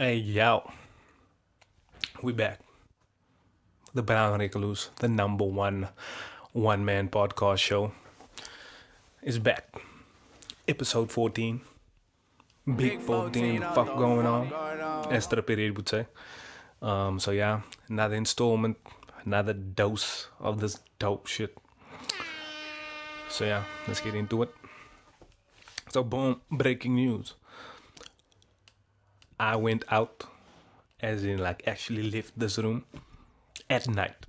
Hey, yo, we back. The Brown Recluse, the number one man podcast show, is back. Episode 14. Big 14, the fuck going on? As the period would say. So yeah, another installment, another dose of this dope shit. So yeah, let's get into it. So boom, breaking news. I went out, as in like actually left this room at night.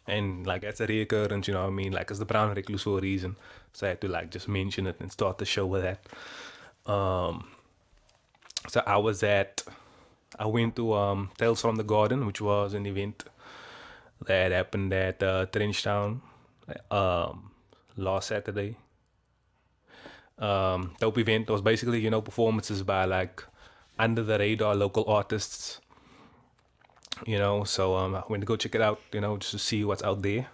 And like that's a reoccurrence, you know what I mean? Like it's the Brown Recluse for a reason. So I had to like just mention it and start the show with that. Um so I went to Tales from the Garden, which was an event that happened at Trenchtown um last Saturday. Dope event. It was basically, performances by like under the radar local artists, so I went to go check it out, just to see what's out there.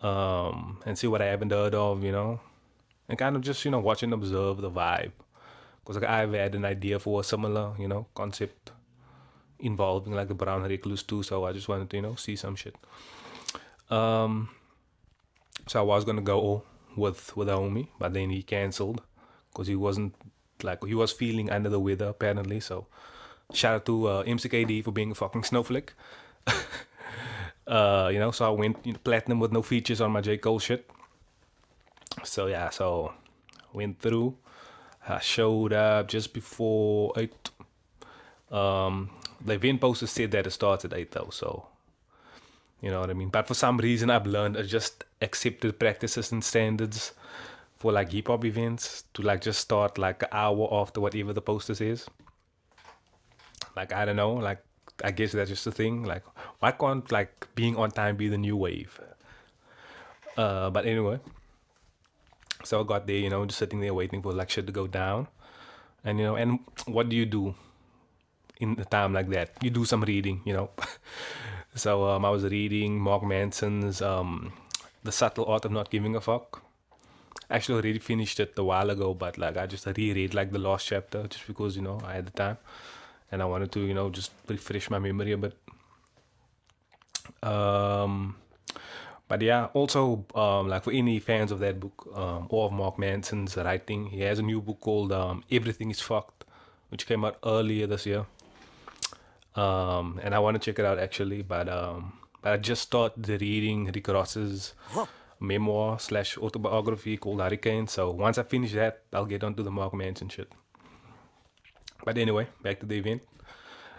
And see what I haven't heard of, and kind of just watch and observe the vibe, because like I've had an idea for a similar concept involving like the Brown Recluse too, so I just wanted to see some shit. Um, so I was gonna go with a homie, but then he cancelled because he wasn't like he was feeling under the weather apparently. So shout out to MCKD for being a fucking snowflake. So I went platinum with no features on my J Cole shit. So yeah, so went through. I showed up just before 8. The event poster said that it starts at 8 though, so you know what I mean. But for some reason, I've learned I just accepted practices and standards for like hip hop events to like just start like an hour after whatever the poster says. Like I don't know, like I guess that's just a thing. Like why can't like being on time be the new wave? But anyway, so I got there, just sitting there waiting for like shit to go down. And and what do you do in a time like that? You do some reading. So I was reading Mark Manson's The Subtle Art of Not Giving a Fuck. Actually, I already finished it a while ago, but like I just reread like the last chapter just because I had the time and I wanted to just refresh my memory a bit. Um, but yeah, also like for any fans of that book or of Mark Manson's writing, he has a new book called Everything Is Fucked, which came out earlier this year. And I want to check it out actually, but I just started reading Rick Ross's memoir slash autobiography called Hurricane. So once I finish that, I'll get onto the Mark Manson shit. But anyway, back to the event.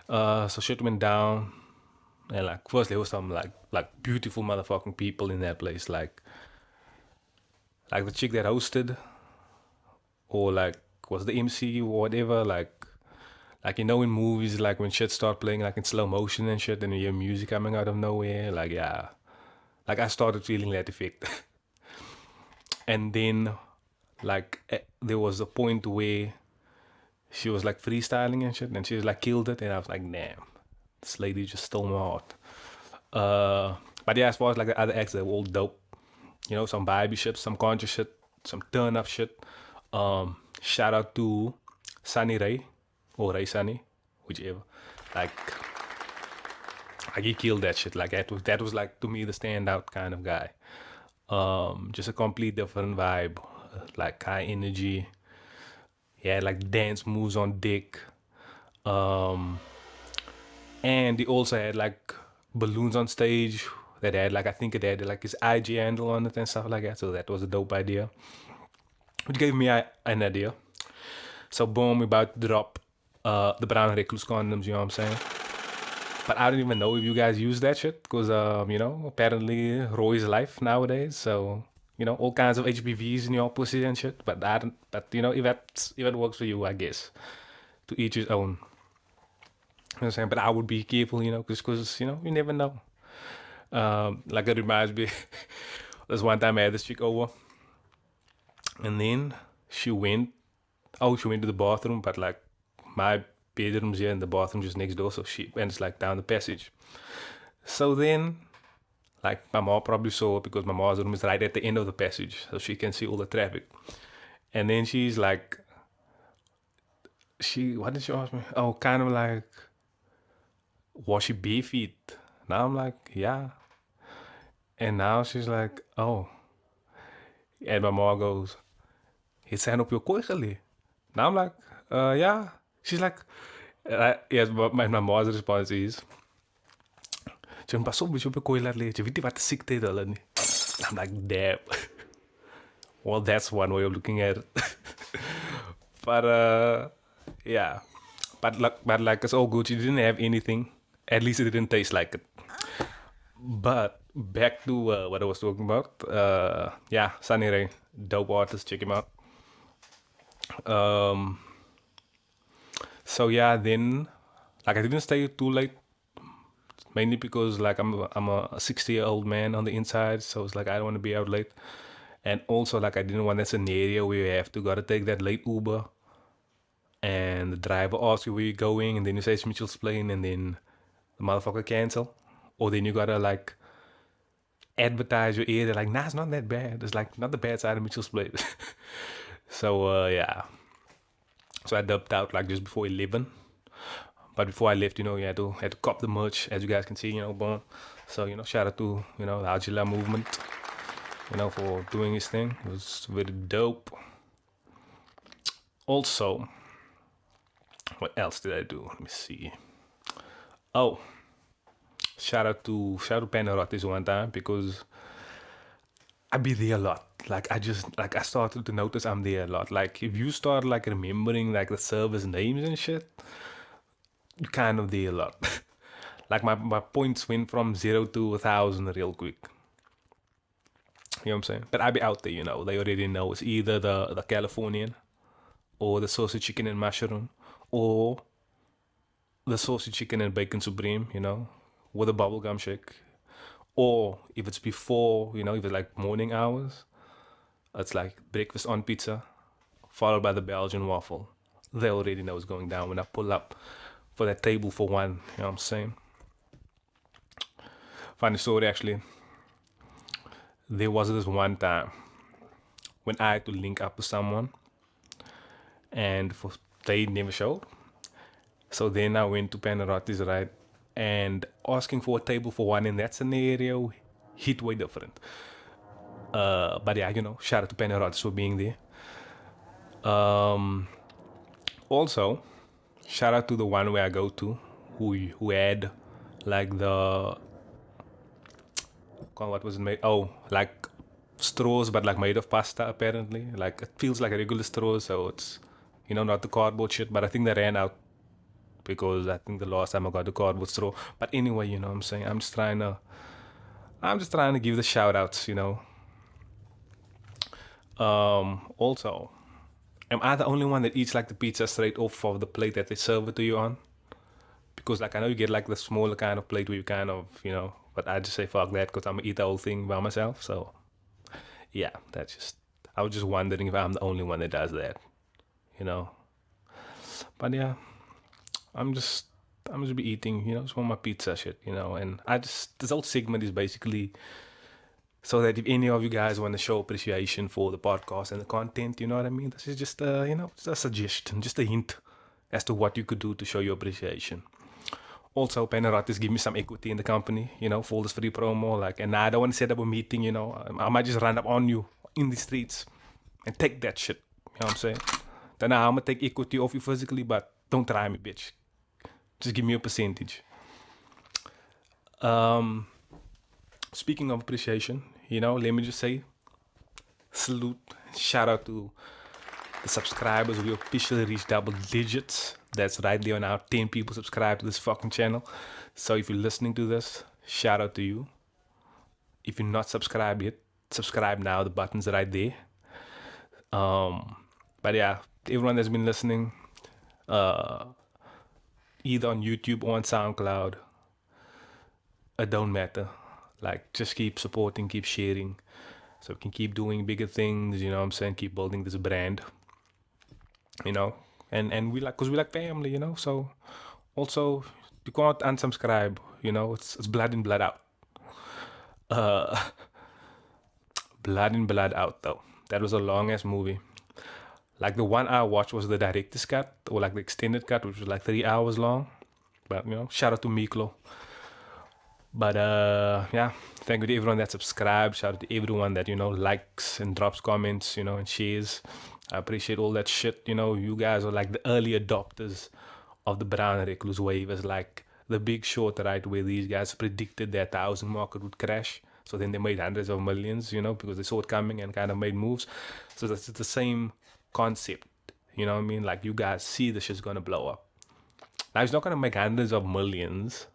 So shit went down, and like first there was some like beautiful motherfucking people in that place, like the chick that hosted, or like was the MC or whatever, like in movies, like when shit start playing like in slow motion and shit, and you hear music coming out of nowhere, like yeah, like I started feeling that effect. And then like there was a point where she was like freestyling and shit, and she was like killed it, and I was like, damn, this lady just stole my heart. But yeah, as far as like the other acts, they were all dope. Some vibey shit, some conscious shit, some turn up shit. Shout out to Sunny Ray or Ray Sunny, whichever. Like, like he killed that shit. Like that was like to me the standout kind of guy. Just a complete different vibe, like high energy. He had like dance moves on dick. Um, and he also had like balloons on stage that had like I think it had like his IG handle on it and stuff like that. So that was a dope idea, which gave me an idea. So boom, we about to drop the Brown Recluse condoms. You know what I'm saying? But I don't even know if you guys use that shit because apparently Roy's life nowadays. So all kinds of HPVs in your pussy and shit. But I don't. But if it works for you, I guess to each his own. You know what I'm saying? But I would be careful, because you never know. Like it reminds me, there's one time I had this chick over, and then she went. Oh, she went to the bathroom, but like my bedroom's here and the bathroom just next door, so she and it's like down the passage. So then, like my mom probably saw her because my mom's room is right at the end of the passage, so she can see all the traffic. And then she's like what did she ask me? Oh, kind of like, was she bare feet? Now I'm like, yeah. And now she's like, oh. And my mom goes, het zijn op je kooi gelegd. Now I'm like, yeah. She's like, yes, but my mom's response is, je pas op, je op je kooi laat liggen. Je weet niet wat de ziekte is. I'm like, damn. Well, that's one way of looking at it. But yeah, but like it's all good. She didn't have anything. At least it didn't taste like it. But back to what I was talking about. Yeah, Sunny Ray, dope artist. Check him out. Um, so yeah, then like I didn't stay too late, mainly because like I'm a 60-year-old man on the inside, so it's like I don't want to be out late, and also like I didn't want that scenario where you have to gotta take that late Uber, and the driver asks you where you're going, and then you say it's Mitchell's plane, and then the motherfucker cancel, or then you gotta like advertise your area like, nah, it's not that bad. It's like not the bad side of Mitchell's plane. So yeah, so I dubbed out like just before 11. But before I left, you had to cop the merch, as you guys can see, boom. So, shout out to, the Agila movement, for doing his thing. It was very dope. Also, what else did I do? Let me see. Oh, shout out to Panerotti this one time, because I be there a lot. Like I started to notice I'm there a lot. Like if you start like remembering like the service names and shit, you kind of there a lot. Like my points went from 0 to 1,000 real quick. You know what I'm saying? But I be out there, they already know it's either the Californian or the saucy chicken and mushroom or the saucy chicken and bacon supreme, with a bubblegum shake. Or if it's before, if it's like morning hours, it's like breakfast on pizza, followed by the Belgian waffle. They already know what's going down when I pull up for that table for one. You know what I'm saying? Funny story, actually. There was this one time when I had to link up with someone, and they never showed. So then I went to Panerotti's, right? And asking for a table for one in that scenario hit way different. But yeah, shout out to Panerotti's for being there. Also, shout out to the one where I go to, who had like what was it made? Oh, like straws, but like made of pasta apparently. Like it feels like a regular straw, so it's not the cardboard shit. But I think they ran out, because I think the last time I got the cardboard straw. But anyway, you know what I'm saying? I'm just trying to give the shout outs, Also, am I the only one that eats like the pizza straight off of the plate that they serve it to you on? Because like I know you get like the smaller kind of plate where you kind of, but I just say fuck that, because I'm gonna eat the whole thing by myself. So yeah, I was just wondering if I'm the only one that does that, But yeah, I'm just be eating, just want my pizza shit, and this whole segment is basically so that if any of you guys want to show appreciation for the podcast and the content, you know what I mean? This is just just a suggestion, just a hint as to what you could do to show your appreciation. Also, Panerotis give me some equity in the company, for all this free promo. Like, and I don't want to set up a meeting, I might just run up on you in the streets and take that shit. You know what I'm saying? Then I'm gonna take equity off you physically, but don't try me, bitch. Just give me a percentage. Speaking of appreciation, let me just say, salute, shout out to the subscribers. We officially reached double digits. That's right there now. 10 people subscribe to this fucking channel. So if you're listening to this, shout out to you. If you're not subscribed yet, subscribe now. The button's right there. But yeah, everyone that's been listening, either on YouTube or on SoundCloud, it don't matter. Like, just keep supporting, keep sharing, so we can keep doing bigger things. You know what I'm saying? Keep building this brand. And we we like family. So also you can't unsubscribe. It's blood in, blood out. Blood in, blood out though. That was a long ass movie. Like the one I watched was the director's cut or like the extended cut, which was like 3 hours long. But shout out to Miklo. But yeah, thank you to everyone that subscribed. Shout out to everyone that likes and drops comments, and shares. I appreciate all that shit. You guys are like the early adopters of the Brown Recluse wave. As like the Big Short, right, where these guys predicted that the housing market would crash. So then they made hundreds of millions, because they saw it coming and kind of made moves. So that's the same concept. You know what I mean? Like you guys see the shit's gonna blow up. Now it's not gonna make hundreds of millions,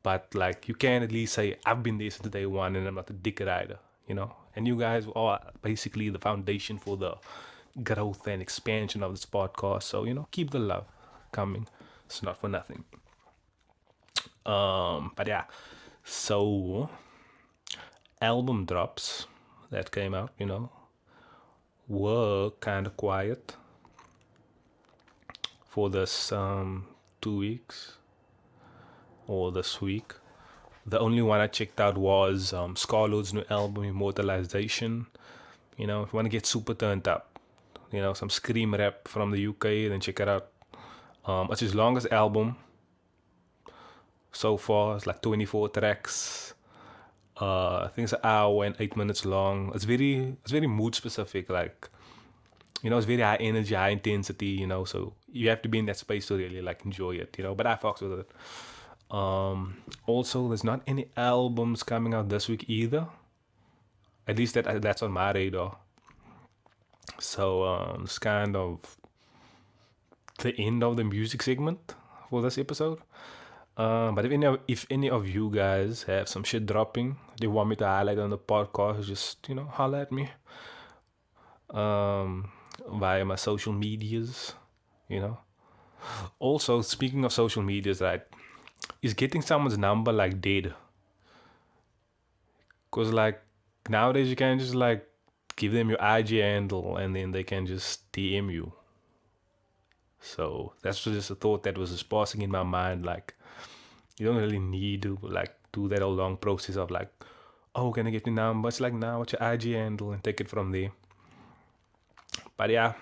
but like you can at least say I've been there since day one and I'm not a dick rider, And you guys are basically the foundation for the growth and expansion of this podcast. So keep the love coming. It's not for nothing. But yeah, so album drops that came out, were kind of quiet for this 2 weeks or this week. The only one I checked out was Scarlo's new album, Immortalization. If you want to get super turned up, some scream rap from the UK, then check it out. It's his longest album so far. It's like 24 tracks. I think it's an hour and 8 minutes long. It's very mood specific. Like, it's very high energy, high intensity. So you have to be in that space to really like enjoy it. But I fucks with it. Also, there's not any albums coming out this week either. At least that's on my radar. So it's kind of the end of the music segment for this episode. But if any of you guys have some shit dropping they want me to highlight on the podcast, just holler at me via my social medias. Also, speaking of social medias, right, is getting someone's number like dead? Because like nowadays you can just like give them your IG handle and then they can just DM you. So that's just a thought that was just passing in my mind. Like, you don't really need to like do that whole long process of like, oh, can I get your number? It's like, now what's your IG handle and take it from there. But yeah,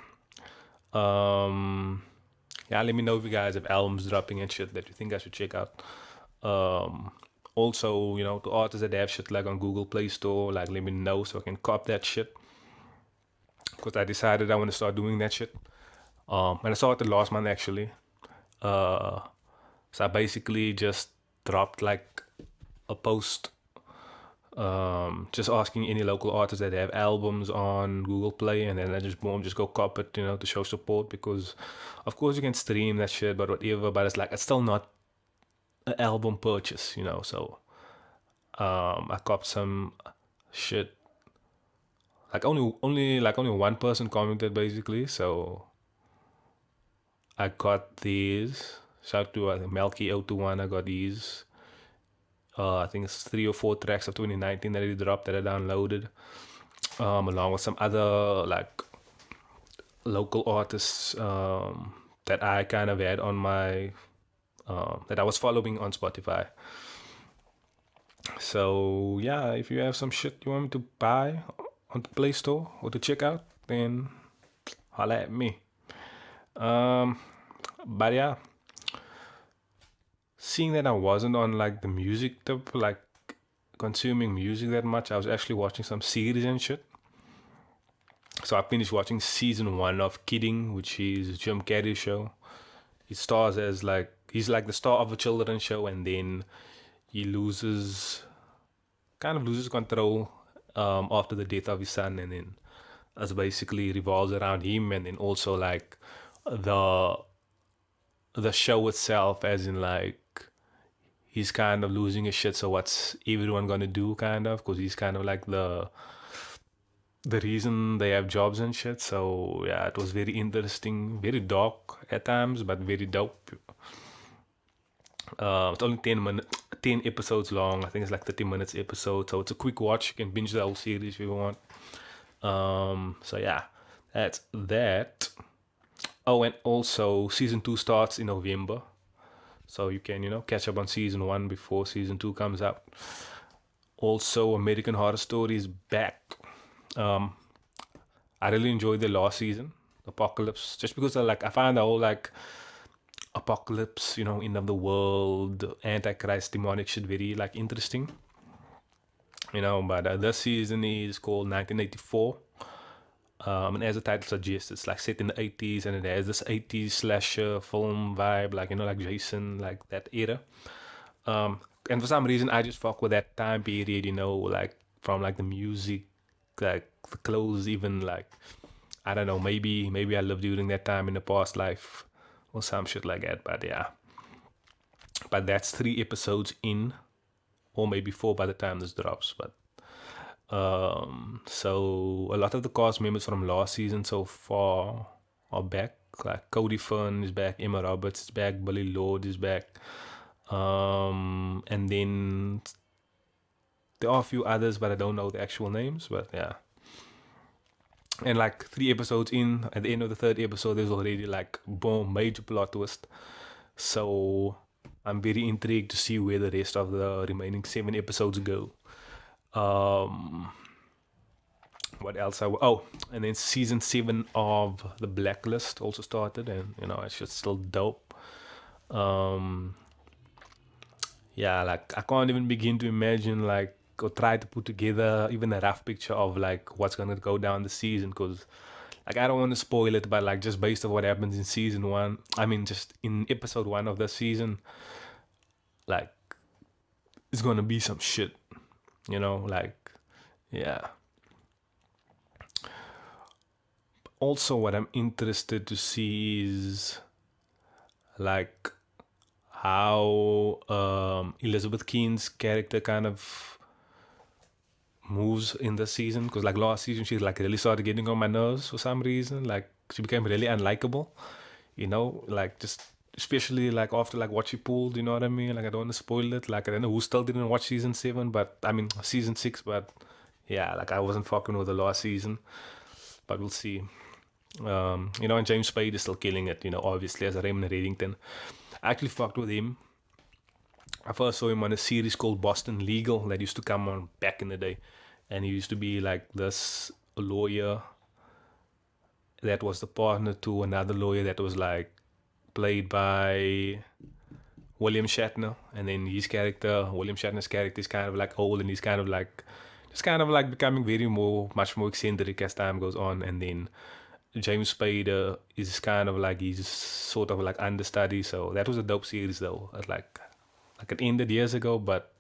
let me know if you guys have albums dropping and shit that you think I should check out. Also, to artists that have shit like on Google Play Store, like let me know so I can cop that shit. Because I decided I want to start doing that shit. And I started last month actually. So I basically just dropped like a post just asking any local artists that have albums on Google Play, and then I just go cop it, to show support, because of course you can stream that shit, but whatever, but it's still not an album purchase, so I copped some shit. Like only one person commented basically, so I got these. Shout out to Melky021. I got these. I think it's 3 or 4 tracks of 2019 that he dropped that I downloaded, along with some other like local artists that I kind of had on my that I was following on Spotify. So yeah, if you have some shit you want me to buy on the Play Store or to check out, then holla at me. But yeah, seeing that I wasn't on like the music tip, like consuming music that much, I was actually watching some series and shit. So I finished watching season 1 of Kidding, which is Jim Carrey's show. He stars as like, he's like the star of a children's show, and then he loses control after the death of his son, and then as basically revolves around him, and then also like the show itself, as in like he's kind of losing his shit. So what's everyone gonna do, kind of, because he's kind of like the reason they have jobs and shit. So yeah, it was very interesting, very dark at times, but very dope. It's only 10 episodes long. I think it's like 30 minutes episode, so it's a quick watch. You can binge the whole series if you want. So yeah, that's that. Oh, and also season 2 starts in November, so you can catch up on season 1 before season 2 comes out. Also, American Horror Story is back. I really enjoyed the last season. apocalypse, just because I find the whole like apocalypse, end of the world, antichrist, demonic shit very like interesting. But this season is called 1984. And as the title suggests, it's like set in the 80s, and it has this 80s slasher film vibe, like Jason, like that era. And for some reason, I just fuck with that time period, like from like the music, like the clothes, even like I don't know, maybe I lived during that time in the past life or some shit like that. But yeah, but that's 3 episodes in, or maybe 4 by the time this drops. But so a lot of the cast members from last season so far are back. Like Cody Fern is back, Emma Roberts is back, Billy Lord is back, and then there are a few others, but I don't know the actual names. But yeah, and like 3 episodes in, at the end of the 3rd episode, there's already like boom, major plot twist. So I'm very intrigued to see where the rest of the remaining 7 episodes go. What else? And then season 7 of The Blacklist also started, and it's just still dope. Yeah, like I can't even begin to imagine like or try to put together even a rough picture of like what's gonna go down the season, because like I don't want to spoil it, but like just based on what happens in season 1, I mean just in episode 1 of the season, like it's gonna be some shit, like yeah. Also, what I'm interested to see is like how Elizabeth Keen's character kind of moves in the season, because like last season she like really started getting on my nerves for some reason. Like she became really unlikable, like just especially like after like what she pulled, you know what I mean? Like I don't want to spoil it. Like I don't know who still didn't watch season 7, but I mean season 6, but yeah, like I wasn't fucking with the last season, but we'll see. And James Spade is still killing it, obviously as a Raymond Reddington. I actually fucked with him. I first saw him on a series called Boston Legal that used to come on back in the day, and he used to be like this lawyer that was the partner to another lawyer that was like played by William Shatner, and then William Shatner's character is kind of like old, and he's kind of like just kind of like becoming much more eccentric as time goes on, and then James Spader is kind of like he's sort of like understudy. So that was a dope series though. Like it ended years ago, but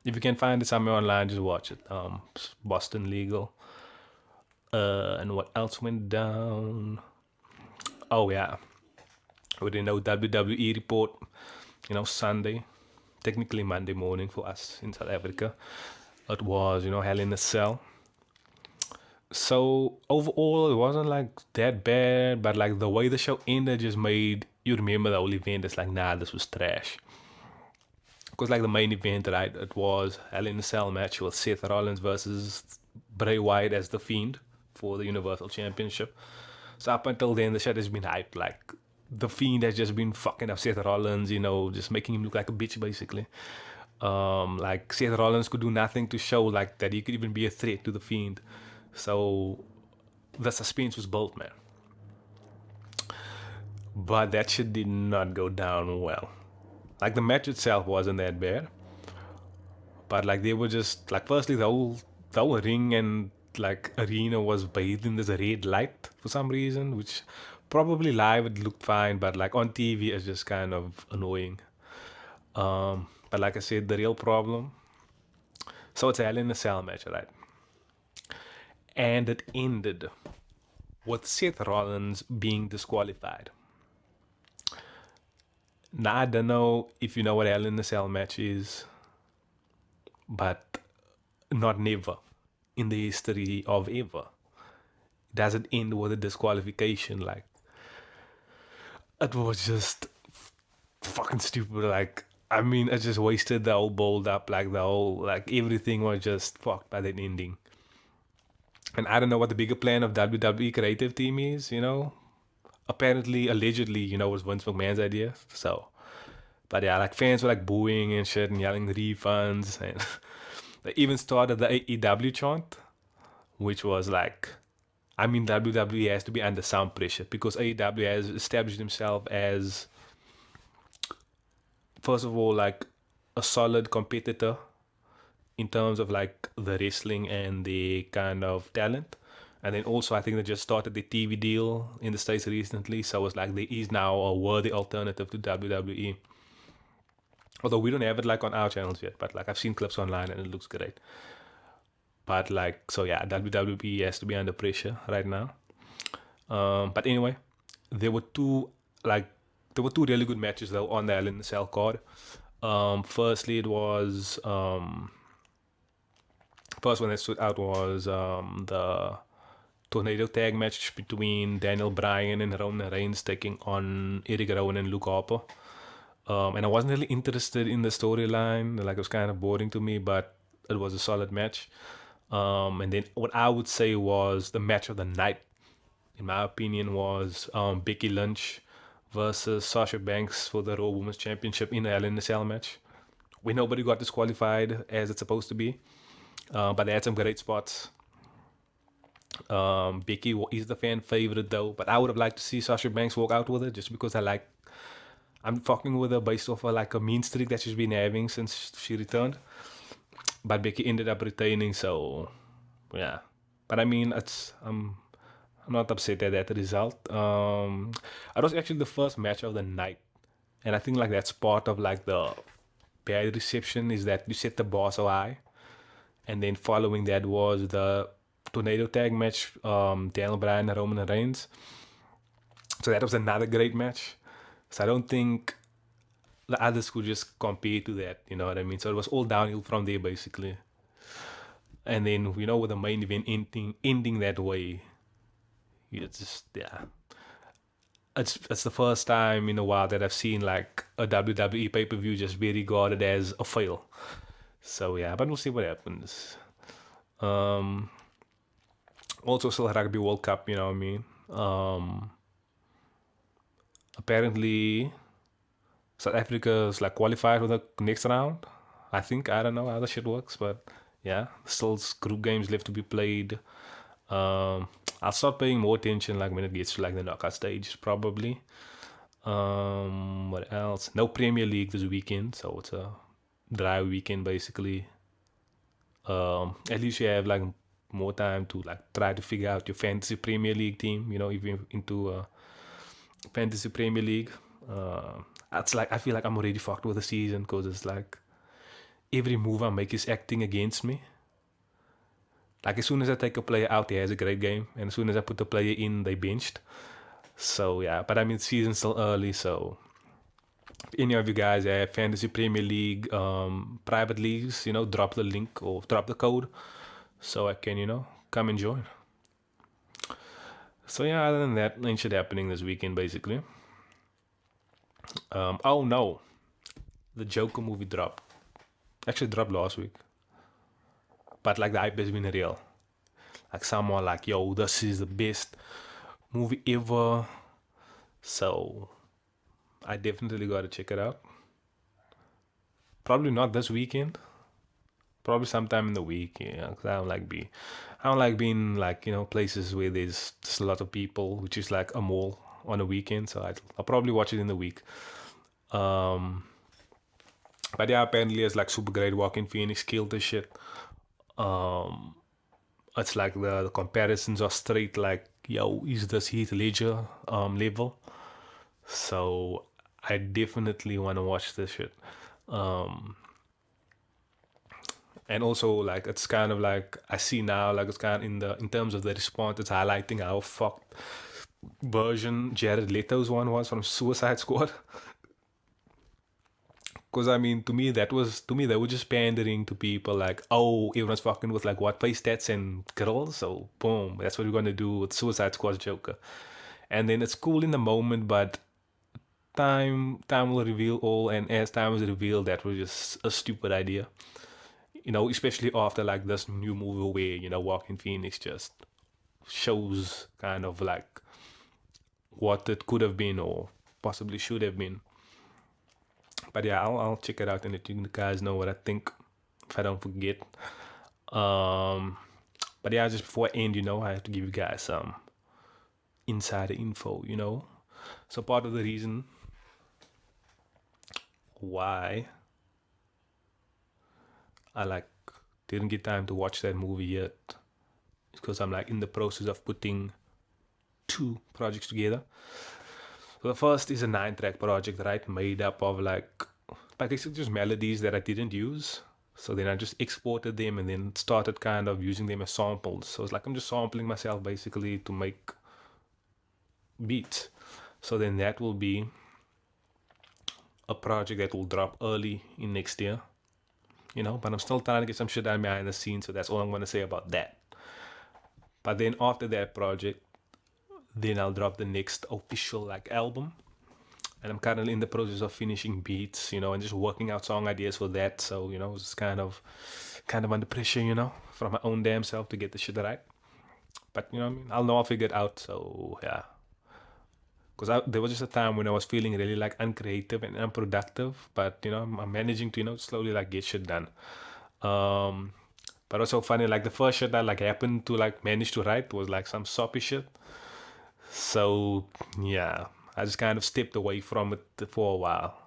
if you can find it somewhere online, just watch it. Boston Legal. And what else went down? Oh yeah, we didn't know WWE report. Sunday, technically Monday morning for us in South Africa. It was Hell in a Cell. So overall, it wasn't like that bad, but like the way the show ended just made you remember the whole event. It's like, nah, this was trash. Because like the main event, right, it was Hell in a Cell match with Seth Rollins versus Bray Wyatt as the Fiend for the Universal Championship. So up until then, the shit has been hyped. Like the Fiend has just been fucking up Seth Rollins, just making him look like a bitch basically. Like Seth Rollins could do nothing to show like that he could even be a threat to the Fiend. So the suspense was built, man. But that shit did not go down well. Like the match itself wasn't that bad, but like they were just like firstly the whole ring and like arena was bathed in this red light for some reason, which probably live it looked fine, but like on TV it's just kind of annoying. But like I said, the real problem. So it's a Hell in a Cell match, right? And it ended with Seth Rollins being disqualified. Now, I don't know if you know what Hell in a Cell match is, but not never in the history of ever does it end with a disqualification. Like, it was just fucking stupid. Like, I mean, it just wasted the whole build up. Like, everything was just fucked by that ending. And I don't know what the bigger plan of WWE creative team is, Apparently, allegedly, it was Vince McMahon's idea. So, but yeah, like fans were like booing and shit and yelling refunds. And they even started the AEW chant, which was like, I mean, WWE has to be under some pressure because AEW has established himself as, first of all, like a solid competitor in terms of like the wrestling and the kind of talent. And then also, I think they just started the TV deal in the States recently. So it's like there is now a worthy alternative to WWE. Although we don't have it like on our channels yet, but like I've seen clips online and it looks great. But like, so yeah, WWE has to be under pressure right now. But anyway, there were two like there were two really good matches though on the Hell in a Cell card. Firstly, it was first one that stood out was the tornado tag match between Daniel Bryan and Roman Reigns taking on Eric Rowan and Luke Harper. And I wasn't really interested in the storyline. Like it was kind of boring to me, but it was a solid match. And then what I would say was the match of the night, in my opinion, was Becky Lynch versus Sasha Banks for the Raw Women's Championship in a Hell in a Cell match, where nobody got disqualified as it's supposed to be. But they had some great spots. Becky is the fan favorite though, but I would have liked to see Sasha Banks walk out with it just because I'm fucking with her based off of like a mean streak that she's been having since she returned. But Becky ended up retaining, so yeah. But I mean, I'm not upset at that result. It was actually the first match of the night, and I think like that's part of like the bad reception is that you set the bar so high, and then following that was the tornado tag match, Daniel Bryan and Roman Reigns. So that was another great match. So I don't think the others could just compare to that. You know what I mean? So it was all downhill from there basically. And then with the main event ending that way, it's just yeah. It's the first time in a while that I've seen like a WWE pay per view just be regarded as a fail. So yeah, but we'll see what happens. Um, Also, still Rugby World Cup. You know what I mean? Apparently, South Africa's like qualified for the next round. I think I don't know how the shit works, but yeah, still group games left to be played. I'll start paying more attention like when it gets to like the knockout stages probably. What else? No Premier League this weekend, so it's a dry weekend basically. At least you have like more time to like try to figure out your fantasy Premier League team. If you're into fantasy Premier League. It's like I feel like I'm already fucked with the season because it's like every move I make is acting against me. Like as soon as I take a player out, he has a great game, and as soon as I put the player in, they benched. So yeah, but I mean, season's still early, so if any of you guys have fantasy Premier League private leagues, drop the link or drop the code so I can come and join. So yeah, other than that, ain't shit happening this weekend basically. Oh no, the Joker movie dropped. Actually dropped last week, but like the hype has been real. Like someone like, yo, this is the best movie ever. So I definitely gotta check it out. Probably not this weekend. Probably sometime in the week. Yeah, cause I don't like being like places where there's just a lot of people, which is like a mall on a weekend. So I'll probably watch it in the week. Um, but yeah, apparently it's like super great. Walking Phoenix killed the shit. Um, it's like the comparisons are straight like, yo, is this Heath Ledger level? So I definitely want to watch this shit. Um, and also like it's kind of like I see now like it's kind of in terms of the response, it's highlighting how fucked version Jared Leto's one was from Suicide Squad. Because I mean, to me they were just pandering to people like, oh, everyone's fucking with like what face stats and girls, so boom, that's what we're gonna do with Suicide Squad Joker. And then it's cool in the moment, but time will reveal all, and as time was revealed, that was just a stupid idea. Especially after like this new movie where Walking Phoenix just shows kind of like what it could have been or possibly should have been. But yeah, I'll check it out and let you guys know what I think if I don't forget. Um, But yeah, just before I end, I have to give you guys some insider info, So part of the reason why I didn't get time to watch that movie yet is because I'm in the process of putting two projects together. So the first is a 9-track project, right? Made up of basically just melodies that I didn't use. So then I just exported them and then started kind of using them as samples. So it's I'm just sampling myself basically to make beats. So then that will be a project that will drop early in next year. But I'm still trying to get some shit done behind the scenes, so that's all I'm going to say about that. But then after that project, then I'll drop the next official album. And I'm currently in the process of finishing beats, and just working out song ideas for that. So, it's kind of under pressure, from my own damn self to get the shit right. But, I'll know I'll figure it out. So, yeah. Because there was just a time when I was feeling really uncreative and unproductive. But, I'm managing to, slowly get shit done. But also funny, the first shit that happened to manage to write was some soppy shit. So, yeah. I just kind of stepped away from it for a while.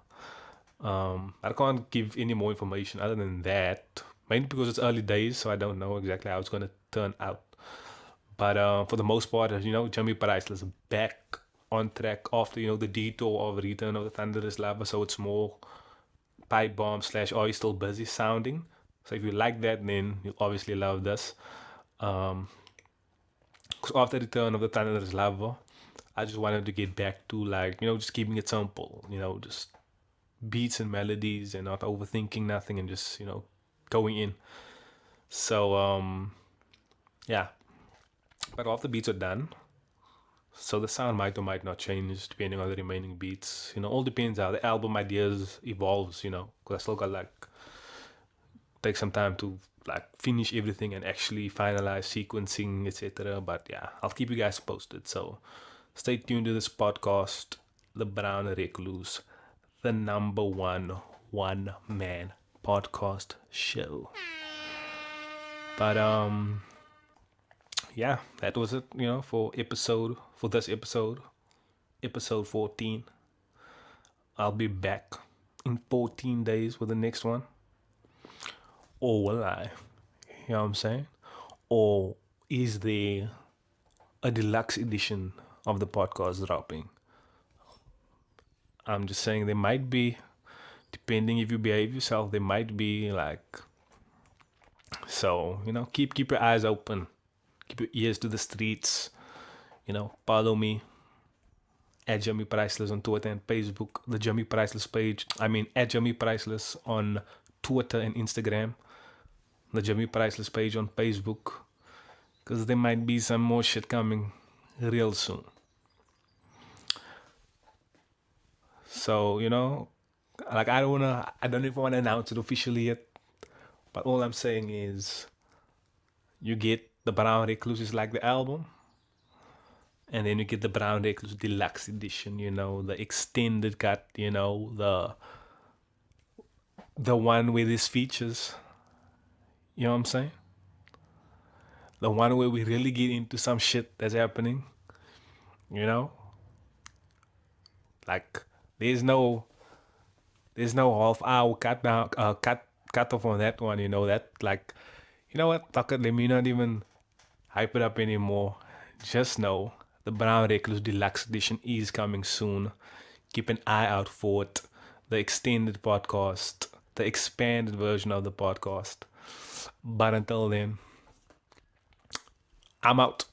I can't give any more information other than that. Mainly because it's early days, so I don't know exactly how it's going to turn out. But for the most part, Jimi Priceless back on track after, the detour of Return of the Thunderous Lover. So it's more pipe bomb / Are You Still Busy sounding. So if you like that, then you'll obviously love this. Because after Return of the Thunderous Lover, I just wanted to get back to just keeping it simple, just beats and melodies and not overthinking nothing and just, going in. So, yeah. But all the beats are done. So the sound might or might not change depending on the remaining beats. All depends how the album ideas evolves, because I still got take some time to finish everything and actually finalize sequencing, etc. But yeah, I'll keep you guys posted. So stay tuned to this podcast, the Brown Recluse, the number one-man podcast show. But yeah, that was it, for this episode 14. I'll be back in 14 days with the next one. Or will I? You know what I'm saying? Or is there a deluxe edition of the podcast dropping? I'm just saying there might be, depending if you behave yourself, there might be so, keep your eyes open. Keep your ears to the streets. Follow me at Jimi Priceless on Twitter and Facebook. The Jimi Priceless page. at Jimi Priceless on Twitter and Instagram. The Jimi Priceless page on Facebook. Because there might be some more shit coming real soon. So, I don't even want to announce it officially yet. But all I'm saying is, you get the Brown Recluse is the album. And then you get the Brown Recluse Deluxe Edition, the extended cut, the one with these features. You know what I'm saying? The one where we really get into some shit that's happening. There's no half hour cut off on that one, fuck it, let me not even hype it up anymore. Just know the Brown Recluse Deluxe Edition is coming soon. Keep an eye out for it. The extended podcast, the expanded version of the podcast. But until then, I'm out.